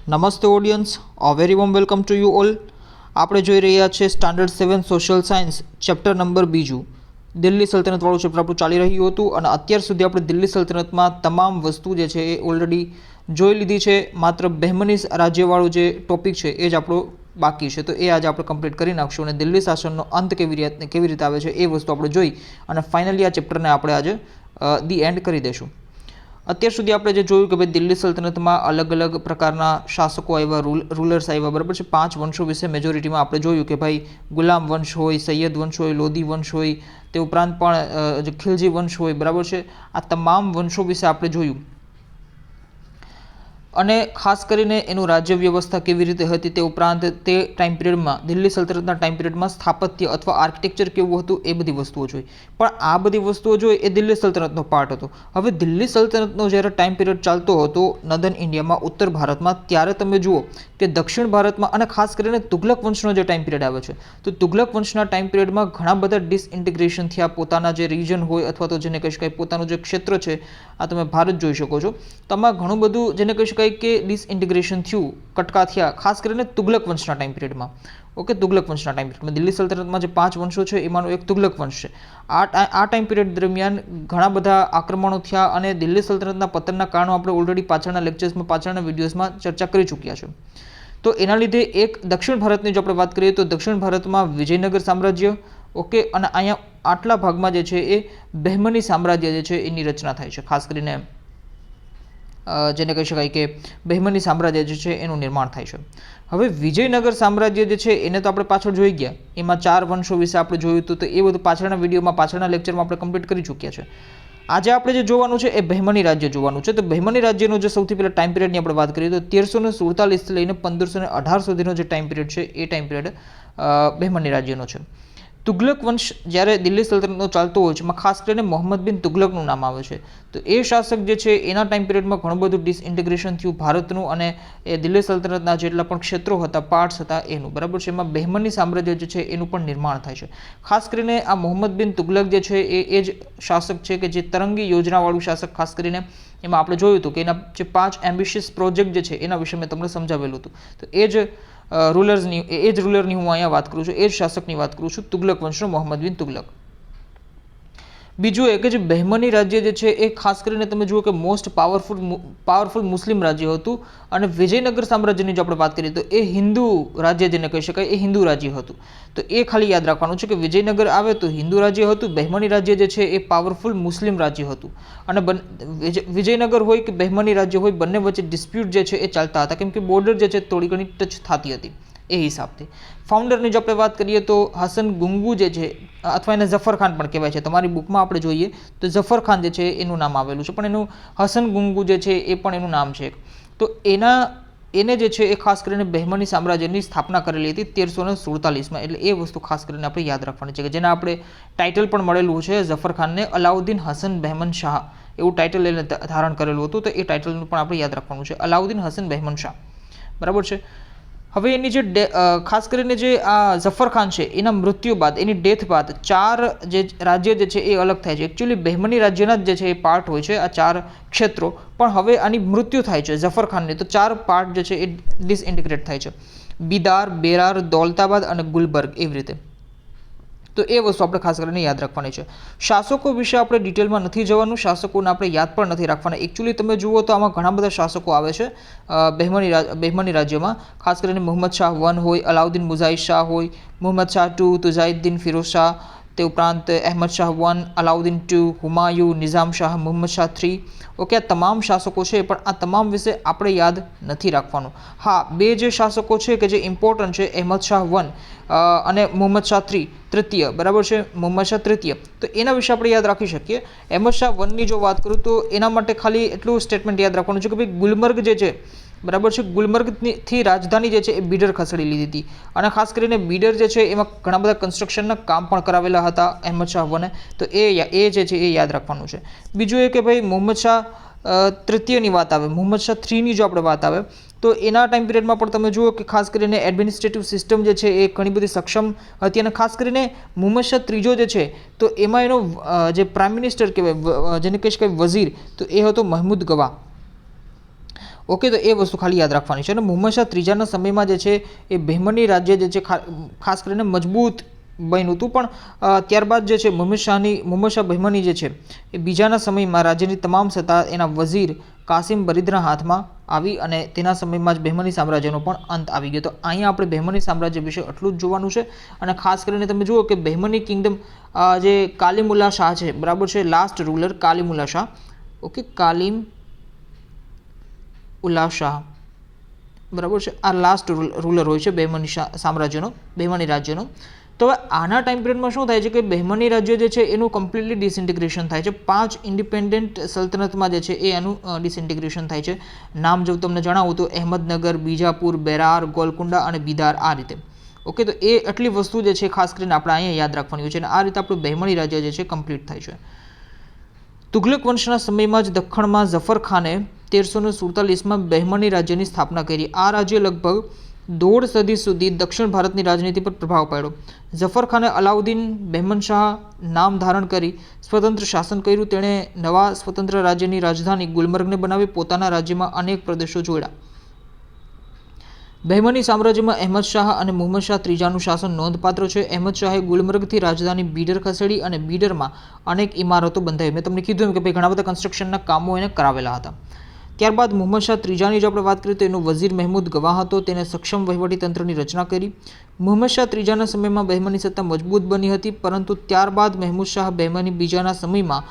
નમસ્તે audience, very warm welcome to you all. આપણે જોઈ રહ્યા છીએ standard 7 social science chapter number 2 Delhi સલ્તનતવાળું ચેપ્ટર આપણું ચાલી રહ્યું હતું અને અત્યાર સુધી આપણે દિલ્હી સલ્તનતમાં તમામ વસ્તુ જે છે એ ઓલરેડી જોઈ લીધી છે. માત્ર બહેમની રાજ્યવાળું જે ટોપિક છે એ જ આપણો બાકી છે, તો એ આજે આપણે કમ્પ્લીટ કરી નાખશું અને દિલ્હી શાસનનો અંત કેવી રીતે આવે છે એ વસ્તુ આપણે જોઈ અને ફાઇનલી આ ચેપ્ટરને આપણે આજે ધી એન્ડ કરી દઈશું. અત્યાર સુધી આપણે જે જોયું કે ભાઈ દિલ્હી સલ્તનતમાં અલગ અલગ પ્રકારના શાસકો આવ્યા, રૂલર્સ આવ્યા, બરાબર છે. 5 વંશો વિશે મેજોરિટીમાં આપણે જોયું કે ભાઈ ગુલામ વંશ હોય, સૈયદ વંશ હોય, લોધી વંશ હોય, તે ઉપરાંત પણ જે ખિલજી વંશ હોય, બરાબર છે. આ તમામ વંશો વિશે આપણે જોયું અને ખાસ કરીને એનું રાજ્ય વ્યવસ્થા કેવી રીતે હતી, તે ઉપરાંત તે ટાઈમ પિરિયડમાં દિલ્હી સલ્તનતના ટાઈમ પિરિયડમાં સ્થાપત્ય અથવા આર્કિટેક્ચર કેવું હતું એ બધી વસ્તુઓ જોઈ. પણ આ બધી વસ્તુઓ જોઈ એ દિલ્હી સલ્તનતનો પાર્ટ હતો. હવે દિલ્હી સલ્તનતનો જ્યારે ટાઈમ પિરિયડ ચાલતો હતો નદન ઇન્ડિયામાં, ઉત્તર ભારતમાં, ત્યારે તમે જુઓ કે દક્ષિણ ભારતમાં અને ખાસ કરીને તુગલક વંશનો જે ટાઈમ પિરિયડ આવે છે, તો તુગલક વંશના ટાઈમ પિરિયડમાં ઘણા બધા ડિસઇન્ટિગ્રેશન થયા. પોતાના જે રિજન હોય અથવા તો જેને કહી શકાય પોતાનું જે ક્ષેત્ર છે, આ તમે ભારત જોઈ શકો છો, તો આમાં ઘણું બધું જેને કહી શકાય કે ડિસઇન્ટિગ્રેશન થયું, કટકા થયા, ખાસ કરીને તુગલક વંશના ટાઈમ પિરિયડમાં. ઓકે, તુગલક વંશના ટાઈમ પિરિયડમાં દિલ્હી સલ્તનતમાં જે 5 વંશો છે એમાંનો એક તુગલક વંશ છે. આ ટાઈમ પિરિયડ દરમિયાન ઘણા બધા આક્રમણો થયા અને દિલ્હી સલ્તનતના પતનના કારણો આપણે ઓલરેડી પાછળના લેક્ચર્સમાં, પાછળના વિડીયોઝમાં ચર્ચા કરી ચૂક્યા છે. તો એના લીધે એક દક્ષિણ ભારતની જો આપણે વાત કરીએ તો દક્ષિણ ભારતમાં વિજયનગર સામ્રાજ્ય, ઓકે, અને અહીંયા આટલા ભાગમાં જે છે એ બહેમની સામ્રાજ્ય જે છે એની રચના થાય છે. ખાસ કરીને જેને કહી શકાય કે બહેમની સામ્રાજ્ય જે છે એનું નિર્માણ થાય છે. હવે વિજયનગર સામ્રાજ્ય જે છે એને તો આપણે પાછળ જોઈ ગયા, એમાં 4 વંશો વિશે આપણે જોયું હતું, તો એ બધું પાછળના વિડીયોમાં, પાછળના લેક્ચરમાં આપણે કમ્પ્લીટ કરી ચૂક્યા છે. આજે આપણે જે જોવાનું છે એ બહેમની રાજ્ય જોવાનું છે. તો બહેમની રાજ્યનો જે સૌથી પહેલાં ટાઈમ પિરિયડની આપણે વાત કરીએ તો 1347 લઈને 1518 સુધીનો જે ટાઈમ પિરિયડ છે એ ટાઈમ પિરિયડ બહેમની રાજ્યનો છે. તુગલક વંશ જ્યારે દિલ્હી સલ્તનતનો ચાલતો હોય છે, એમાં ખાસ કરીને મોહમ્મદ બિન તુગલકનું નામ આવે છે. તો એ શાસક જે છે એના ટાઈમ પિરિયડમાં ઘણું બધું ડિસઇન્ટિગ્રેશન થયું ભારતનું અને એ દિલ્હી સલ્તનતના જેટલા પણ ક્ષેત્રો હતા, પાર્ટ્સ હતા એનું, બરાબર છે. એમાં બહેમની સામ્રાજ્ય જે છે એનું પણ નિર્માણ થાય છે. ખાસ કરીને આ મોહમ્મદ બિન તુગલક જે છે એ જ શાસક છે કે જે તરંગી યોજનાવાળું શાસક, ખાસ કરીને એમાં આપણે જોયું હતું કે એના જે 5 એમ્બિશિયસ પ્રોજેક્ટ જે છે એના વિશે મેં તમને સમજાવેલું હતું. તો એ જ રૂલરની હું અહીંયા વાત કરું છું, એ જ શાસકની વાત કરું છું, તુગલક વંશનો મોહમ્મદ બિન તુગલક. બીજું એ કે જે બહેમની રાજ્ય જે છે એ ખાસ કરીને તમે જુઓ કે મોસ્ટ પાવરફુલ મુસ્લિમ રાજ્ય હતું અને વિજયનગર સામ્રાજ્યની જો આપણે વાત કરીએ તો એ હિન્દુ રાજ્ય જેને કહી શકાય, એ હિન્દુ રાજ્ય હતું. તો એ ખાલી યાદ રાખવાનું છે કે વિજયનગર આવે તો હિન્દુ રાજ્ય હતું, બહેમની રાજ્ય જે છે એ પાવરફુલ મુસ્લિમ રાજ્ય હતું. અને વિજયનગર હોય કે બહેમની રાજ્ય હોય, બંને વચ્ચે ડિસ્પ્યુટ જે છે એ ચાલતા હતા, કેમ કે બોર્ડર જે છે થોડી ઘણી ટચ થતી હતી એ હિસાબથી. ફાઉન્ડરની જો આપણે વાત કરીએ તો હસન ગુંગુ જે છે, અથવા એને ઝફર ખાન પણ કહેવાય છે, તમારી બુકમાં આપણે જોઈએ તો ઝફર ખાન જે છે એનું નામ આવેલું છે, પણ એનું હસન ગુંગુ જે છે એ પણ એનું નામ છે. તો એને જે છે એ ખાસ કરીને બહેમની સામ્રાજ્યની સ્થાપના કરેલી હતી 1347માં. એટલે એ વસ્તુ ખાસ કરીને આપણે યાદ રાખવાની છે કે જેને આપણે ટાઇટલ પણ મળેલું છે ઝફર ખાનને, અલાઉદ્દીન હસન બહેમન શાહ એવું ટાઇટલ એને ધારણ કરેલું હતું. તો એ ટાઇટલનું પણ આપણે યાદ રાખવાનું છે, અલાઉદ્દીન હસન બહેમન શાહ, બરાબર છે. હવે એની જે ખાસ કરીને જે આ ઝફર ખાન છે એના મૃત્યુ બાદ, એની ડેથ બાદ 4 જે રાજ્ય જે છે એ અલગ થાય છે. એકચ્યુઅલી બહેમની રાજ્યના જ જે છે એ પાર્ટ હોય છે આ 4 ક્ષેત્રો, પણ હવે આની મૃત્યુ થાય છે ઝફર ખાનની, તો 4 પાર્ટ જે છે એ ડિસઇન્ટિગ્રેટ થાય છે, બિદાર, બેરાર, દૌલતાબાદ અને ગુલબર્ગ, એવી રીતે. તો એ વસ્તુ આપણે ખાસ કરીને યાદ રાખવાની છે. શાસકો વિશે આપણે ડિટેલમાં નથી જવાનું, શાસકોને આપણે યાદ પણ નથી રાખવાના. એકચ્યુઅલી તમે જુઓ તો આમાં ઘણા બધા શાસકો આવે છે બહેમની રાજ્યમાં. ખાસ કરીને મુહમ્મદ શાહ 1 હોય, અલાઉદ્દીન મુઝાહિર શાહ હોય, મુહમ્મદ શાહ 2, તુઝાઇદ્દીન ફિરોઝ શાહ, તે ઉપરાંત અહેમદ શાહ 1, અલાઉદ્દીન 2, હુમાયુ, નિઝામ શાહ, મુહમ્મદ શાહ 3. ઓકે, આ તમામ શાસકો છે, પણ આ તમામ વિશે આપણે યાદ નથી રાખવાનું. હા, 2 જે શાસકો છે કે જે ઇમ્પોર્ટન્ટ છે, અહેમદ શાહ 1 અને મુહમ્મદ શાહ તૃતીય, બરાબર છે, મુહમ્મદ શાહ તૃતીય. તો એના વિશે આપણે યાદ રાખી શકીએ. અહેમદ શાહ 1ની જો વાત કરું તો એના માટે ખાલી એટલું સ્ટેટમેન્ટ યાદ રાખવાનું છે કે ભાઈ ગુલમર્ગ જે છે, બરાબર છે, ગુલમર્ગથી રાજધાની જે છે એ બીડર ખસેડી લીધી હતી. અને ખાસ કરીને બીડર જે છે એમાં ઘણા બધા કન્સ્ટ્રક્શનના કામ પણ કરાવેલા હતા અહેમદ શાહ 1એ. તો એ જે છે એ યાદ રાખવાનું છે. બીજું એ કે ભાઈ મુહમ્મદ શાહ તૃતીયની વાત આવે, મુહમ્મદ શાહ 3ની જો આપણે વાત આવે તો એના ટાઈમ પિરિયડમાં પણ તમે જુઓ કે ખાસ કરીને એડમિનિસ્ટ્રેટિવ સિસ્ટમ જે છે એ ઘણી બધી સક્ષમ હતી. અને ખાસ કરીને મુહમ્મદ શાહ ત્રીજો જે છે તો એમાં એનો જે પ્રાઇમ મિનિસ્ટર કહેવાય, જેને કહી શકાય વઝીર, તો એ હતો મહમૂદ ગવા. ઓકે, તો એ વસ્તુ ખાલી યાદ રાખવાની છે. અને મુહમ્મદ શાહ ત્રીજાના સમયમાં જે છે એ બહેમની રાજ્ય જે છે ખાસ કરીને મજબૂત બન્યું હતું, પણ ત્યારબાદ જે છે મુહમ્મદ શાહ બહેમની જે છે એ બીજાના સમયમાં રાજ્યની તમામ સત્તા એના વઝીર કાસિમ બરીદના હાથમાં આવી અને તેના સમયમાં જ બહેમની સામ્રાજ્યનો પણ અંત આવી ગયો. તો અહીંયા આપણે બહેમની સામ્રાજ્ય વિશે એટલું જ જોવાનું છે. અને ખાસ કરીને તમે જુઓ કે બહેમની કિંગડમ જે કાલીમુલ્લા શાહ છે, બરાબર છે, last ruler Kalimullah Shah, okay, Kalimullah Shah, બરાબર છે, આ લાસ્ટ રૂલર હોય છે બહેમની સામ્રાજ્યનો, બહેમની રાજ્યનો. તો હવે આના ટાઈમ પિરિયડમાં શું થાય છે કે બહેમની રાજ્ય જે છે એનું કમ્પ્લીટલી ડિસઇન્ટિગ્રેશન થાય છે. 5 ઇન્ડિપેન્ડન્ટ સલ્તનતમાં જે છે એ એનું ડિસઇન્ટિગ્રેશન થાય છે. નામ જો તમને જણાવું તો અહેમદનગર, બીજાપુર, બેરાર, ગોલકુંડા અને બિદાર, આ રીતે. ઓકે, તો એ આટલી વસ્તુ જે છે ખાસ કરીને આપણે અહીંયા યાદ રાખવાની હોય છે. અને આ રીતે આપણું બહેમની રાજ્ય જે છે કમ્પ્લીટ થાય છે. તુઘલક વંશના સમયમાં જ દખ્ખણમાં ઝફર ખાને 1347માં બહેમની રાજ્યની સ્થાપના કરી. આ રાજ્ય લગભગ 1.5 સદી સુધી દક્ષિણ ભારતની રાજનીતિ પર પ્રભાવ પાડ્યો. ઝફર ખાને અલાઉદ્દીન બહેમનશાહ નામ ધારણ કરી સ્વતંત્ર શાસન કર્યું. તેણે નવા સ્વતંત્ર રાજ્યની રાજધાની ગુલમર્ગને બનાવી પોતાના રાજ્યમાં અનેક પ્રદેશો જોડ્યા. બહેમની સામ્રાજ્યમાં અહેમદ શાહ અને મુહમ્મદ શાહ ત્રીજાનું શાસન નોંધપાત્ર છે. અહેમદ શાહે ગુલમર્ગથી રાજધાની બીડર ખસેડી અને બીડરમાં અનેક ઇમારતો બંધાવી. મેં તમને કીધું કે ભાઈ ઘણા બધા કન્સ્ટ્રક્શનના કામો એને કરાવેલા હતા. ત્યારબાદ મુહમ્મદ શાહ ત્રીજાની જો આપણે વાત કરીએ તો એનો વઝીર મહેમૂદ ગવાહ હતો. તેને સક્ષમ વહીવટીતંત્રની રચના કરી. મુહમ્મદ શાહ ત્રીજાના સમયમાં બહેમની સત્તા મજબૂત બની હતી, પરંતુ ત્યારબાદ મહેમૂદ શાહ બહેમની બીજાના સમયમાં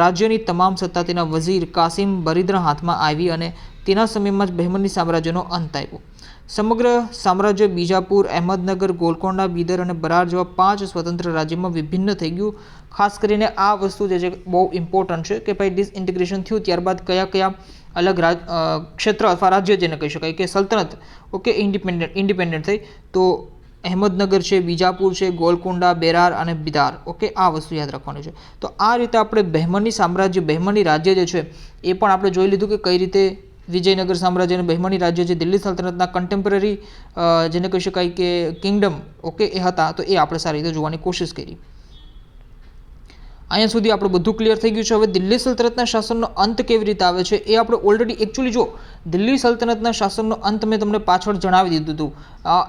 રાજ્યની તમામ સત્તા તેના વઝીર કાસિમ બરીદના હાથમાં આવી અને તેના સમયમાં જ બહેમની સામ્રાજ્યનો અંત આવ્યો. સમગ્ર સામ્રાજ્ય બીજાપુર, અહેમદનગર, ગોલકોંડા, બીદર અને બરાર જેવા 5 સ્વતંત્ર રાજ્યમાં વિભિન્ન થઈ ગયું. ખાસ કરીને આ વસ્તુ જે છે બહુ ઇમ્પોર્ટન્ટ છે કે ભાઈ ડિસઇન્ટિગ્રેશન થયું ત્યારબાદ કયા કયા અલગ ક્ષેત્ર અથવા રાજ્ય જેને કહી શકાય કે સલ્તનત, ઓકે, ઇન્ડિપેન્ડન્ટ થઈ. તો અહેમદનગર છે, બીજાપુર છે, ગોલકોંડા, બેરાર અને બિદાર, ઓકે, આ વસ્તુ યાદ રાખવાની છે. તો આ રીતે આપણે બહેમની સામ્રાજ્ય, બહેમની રાજ્ય જે છે એ પણ આપણે જોઈ લીધું કે કઈ રીતે વિજયનગર સામ્રાજ્ય અને બહેમની રાજ્ય જે દિલ્હી સલ્તનતના કન્ટેમ્પરરી જેને કહી શકાય કે કિંગડમ, ઓકે, એ હતા. તો એ આપણે સારી રીતે જોવાની કોશિશ કરી. અહીંયા સુધી આપણું બધું ક્લિયર થઈ ગયું છે. હવે દિલ્હી સલ્તનતના શાસનનો અંત કેવી રીતે આવે છે એ આપણે ઓલરેડી એકચ્યુઅલી જો દિલ્હી સલ્તનતના શાસનનો અંત મેં તમને પાછળ જણાવી દીધું હતું.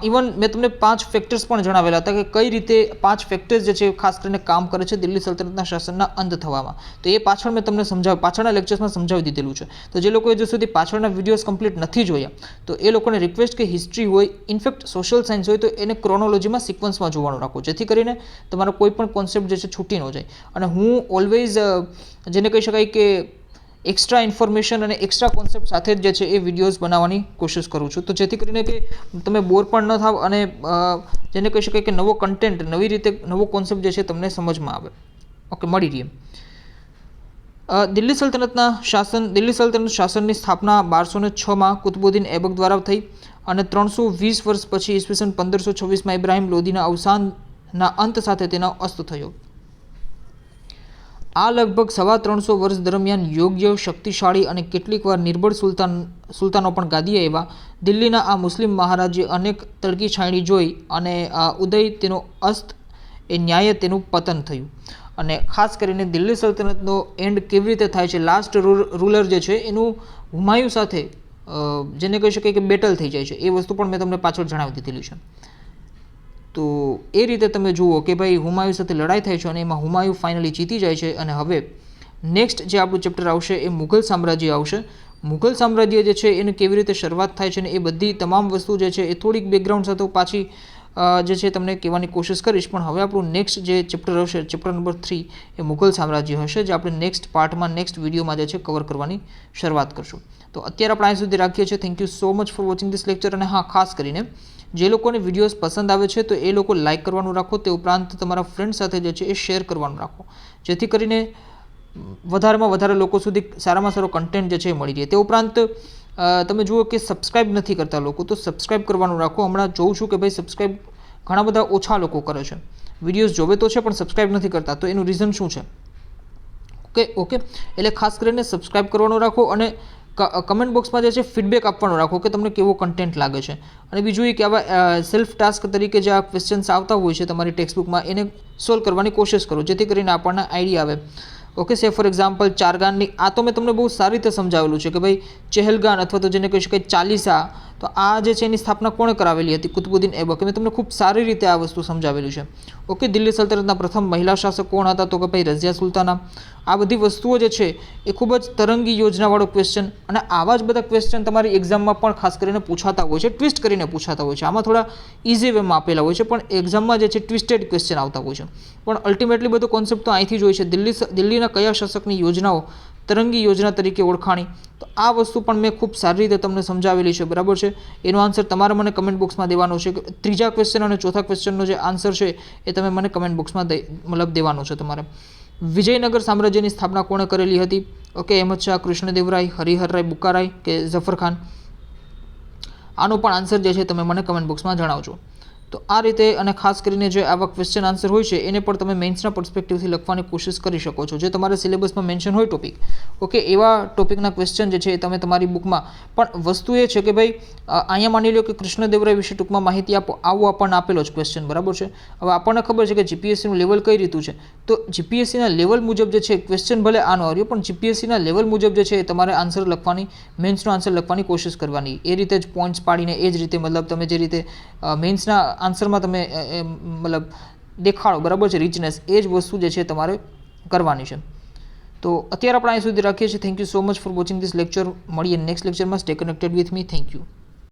ઇવન મેં તમને 5 ફેક્ટર્સ પણ જણાવેલા હતા કે કઈ રીતે 5 ફેક્ટર્સ જે છે ખાસ કરીને કામ કરે છે દિલ્હી સલ્તનતના શાસનના અંત થવામાં. તો એ પાછળ મેં તમને પાછળના લેક્ચર્સમાં સમજાવી દીધેલું છે. તો જે લોકોએ હજુ સુધી પાછળના વિડીયોઝ કમ્પ્લીટ નથી જોયા તો એ લોકોને રિક્વેસ્ટ કે હિસ્ટ્રી હોય, ઇનફેક્ટ સોશિયલ સાયન્સ હોય તો એને ક્રોનોલોજીમાં સિક્વન્સમાં જોવાનું રાખો, જેથી કરીને તમારો કોઈ પણ કોન્સેપ્ટ જે છે છૂટી ન જાય. અને હું ઓલવેઝ જેને કહી શકાય કે એક્સ્ટ્રા ઇન્ફોર્મેશન અને એક્સ્ટ્રા કોન્સેપ્ટ સાથે જ જે છે એ વિડીયોઝ બનાવવાની કોશિશ કરું છું. તો જેથી કરીને કે તમે બોર પણ ન થાવ અને જેને કહી શકાય કે નવો કન્ટેન્ટ, નવી રીતે નવો કોન્સેપ્ટ જે છે તમને સમજમાં આવે, ઓકે, મળી રહે. દિલ્હી સલ્તનત શાસનની સ્થાપના 1206માં કુતુબુદ્દીન ઐબક દ્વારા થઈ અને 320 વર્ષ પછી ઈસવીસન 1526માં ઇબ્રાહિમ લોદીના અવસાનના અંત સાથે તેનો અસ્ત થયો. આ લગભગ 350 વર્ષ દરમિયાન યોગ્ય, શક્તિશાળી અને કેટલીક વાર નિર્બળ સુલતાનો પણ ગાદીએ આવ્યા. દિલ્હીના આ મુસ્લિમ મહારાજ્ય અનેક તડકી છાંયડી જોઈ અને ઉદય તેનો અસ્ત એ ન્યાયે તેનું પતન થયું. અને ખાસ કરીને દિલ્હી સલ્તનતનો એન્ડ કેવી રીતે થાય છે, લાસ્ટ રૂલર જે છે એનું હુમાયુ સાથે જેને કહી શકાય કે બેટલ થઈ જાય છે, એ વસ્તુ પણ મેં તમને પાછળ જણાવી દીધેલી છે. તો એ રીતે તમે જુઓ કે ભાઈ હુમાયુ સાથે લડાઈ થાય છે અને એમાં હુમાયુ ફાઇનલી જીતી જાય છે. અને હવે નેક્સ્ટ જે આપણું ચેપ્ટર આવશે એ મુઘલ સામ્રાજ્ય આવશે. મુઘલ સામ્રાજ્ય જે છે એને કેવી રીતે શરૂઆત થાય છે ને એ બધી તમામ વસ્તુ જે છે એ થોડીક બેકગ્રાઉન્ડ સાથે પાછી જે છે તમને કહેવાની કોશિશ કરીશ. પણ હવે આપણું નેક્સ્ટ જે ચેપ્ટર હશે, ચેપ્ટર નંબર 3, એ મુઘલ સામ્રાજ્ય હશે, જે આપણે નેક્સ્ટ પાર્ટમાં, નેક્સ્ટ વિડીયોમાં જે છે કવર કરવાની શરૂઆત કરશું. તો અત્યારે આપણે અહીં સુધી રાખીએ છીએ. Thank you so much for watching this lecture. અને હા, ખાસ કરીને જે લોકોને વિડીયોઝ પસંદ આવે છે તો એ લોકો લાઇક કરવાનું રાખો. તે ઉપરાંત તમારા ફ્રેન્ડ સાથે જે છે એ શેર કરવાનું રાખો, જેથી કરીને વધારેમાં વધારે લોકો સુધી સારામાં સારો કન્ટેન્ટ જે છે એ મળી રહે. તે ઉપરાંત તમે જુઓ કે સબસ્ક્રાઇબ નથી કરતા લોકો, તો સબસ્ક્રાઇબ કરવાનું રાખો. હમણાં જોઉં છું કે ભાઈ સબસ્ક્રાઇબ ઘણા બધા ઓછા લોકો કરે છે. વિડીયોઝ જોવે તો છે પણ સબસ્ક્રાઇબ નથી કરતા. તો એનું રીઝન શું છે? ઓકે, એટલે ખાસ કરીને સબસ્ક્રાઇબ કરવાનું રાખો અને કમેન્ટ બોક્સમાં જે છે ફીડબેક આપવાનું રાખો કે તમને કેવો કન્ટેન્ટ લાગે છે. અને બીજું એ કે આવા સેલ્ફ ટાસ્ક તરીકે જે આ ક્વેશ્ચન્સ આવતા હોય છે તમારી ટેક્સ્ટબુકમાં, એને સોલ્વ કરવાની કોશિશ કરો, જેથી કરીને આપણને આઈડિયા આવે ઓકે, સે ફોર એક્ઝામ્પલ ચારગાનની, આ તો મેં તમને બહુ સારી રીતે સમજાવેલું છે કે ભાઈ ચહેલગાન અથવા તો જેને કહી શકાય ચાલીસા, તો આ જે છે એની સ્થાપના કોણે કરાવેલી હતી? કુતુબુદ્દીન એબકે. મેં તમને ખૂબ સારી રીતે આ વસ્તુ સમજાવેલું છે. ઓકે, દિલ્હી સલ્તનતના પ્રથમ મહિલા શાસક કોણ હતા? તો કે ભાઈ રઝિયા સુલતાના. આ બધી વસ્તુઓ જે છે એ ખૂબ જ તરંગી યોજનાવાળો ક્વેશ્ચન, અને આવા જ બધા ક્વેશ્ચન તમારી એક્ઝામમાં પણ ખાસ કરીને પૂછાતા હોય છે, ટ્વિસ્ટ કરીને પૂછાતા હોય છે. આમાં થોડા ઇઝી વેમાં આપેલા હોય છે, પણ એક્ઝામમાં જે છે ટ્વિસ્ટેડ ક્વેશ્ચન આવતા હોય છે. પણ અલ્ટિમેટલી બધો કોન્સેપ્ટ તો અહીંથી જ હોય છે. દિલ્હીના કયા શાસકની યોજનાઓ તરંગી યોજના તરીકે ઓળખાણી? તો આ વસ્તુ પણ મેં ખૂબ સારી રીતે તમને સમજાવેલી છે, બરાબર છે. એનો આન્સર તમારે મને કમેન્ટ બોક્સમાં દેવાનો છે. ત્રીજા ક્વેશ્ચન અને ચોથા ક્વેશ્ચનનો જે આન્સર છે એ તમે મને કમેન્ટ બોક્સમાં દેવાનો છે તમારે. વિજયનગર સામ્રાજ્યની સ્થાપના કોણે કરેલી હતી? ઓકે, અહેમદ શાહ, કૃષ્ણદેવરાય, હરિહરરાય, બુક્કારાય કે ઝફર ખાન? આનો પણ આન્સર જે છે તમે મને કમેન્ટ બોક્સમાં જણાવજો. તો આ રીતે, અને ખાસ કરીને જે આવા ક્વેશ્ચન આન્સર હોય છે એને પણ તમે મેન્સના પર્સપેક્ટિવથી લખવાની કોશિશ કરી શકો છો, જે તમારા સિલેબસમાં મેન્શન હોય ટોપિક. ઓકે, એવા ટોપિકના ક્વેશ્ચન જે છે એ તમે તમારી બુકમાં, પણ વસ્તુ એ છે કે ભાઈ અહીંયા માની લો કે કૃષ્ણદેવરાય વિશે ટૂંકમાં માહિતી આપો, આવું આપણને આપેલો જ ક્વેશ્ચન, બરાબર છે. હવે આપણને ખબર છે કે જીપીએસસીનું લેવલ કઈ રીતનું છે, તો જીપીએસસીના લેવલ મુજબ જે છે ક્વેશ્ચન ભલે આનો આવ્યો, પણ જીપીએસસીના લેવલ મુજબ જે છે તમારે આન્સર લખવાની, મેન્સનો આન્સર લખવાની કોશિશ કરવાની. એ રીતે જ પોઈન્ટ્સ પાડીને, એ જ રીતે મતલબ તમે જે રીતે મેન્સના આન્સરમાં તમે મતલબ દેખાડો, બરાબર છે, રિચનેસ, એ જ વસ્તુ જે છે તમારે કરવાની છે. તો અત્યારે આપણે અહીં સુધી રાખીએ છીએ. Thank you so much for watching this lecture. મળીએ નેક્સ્ટ લેક્ચરમાં. Stay connected with me. Thank you.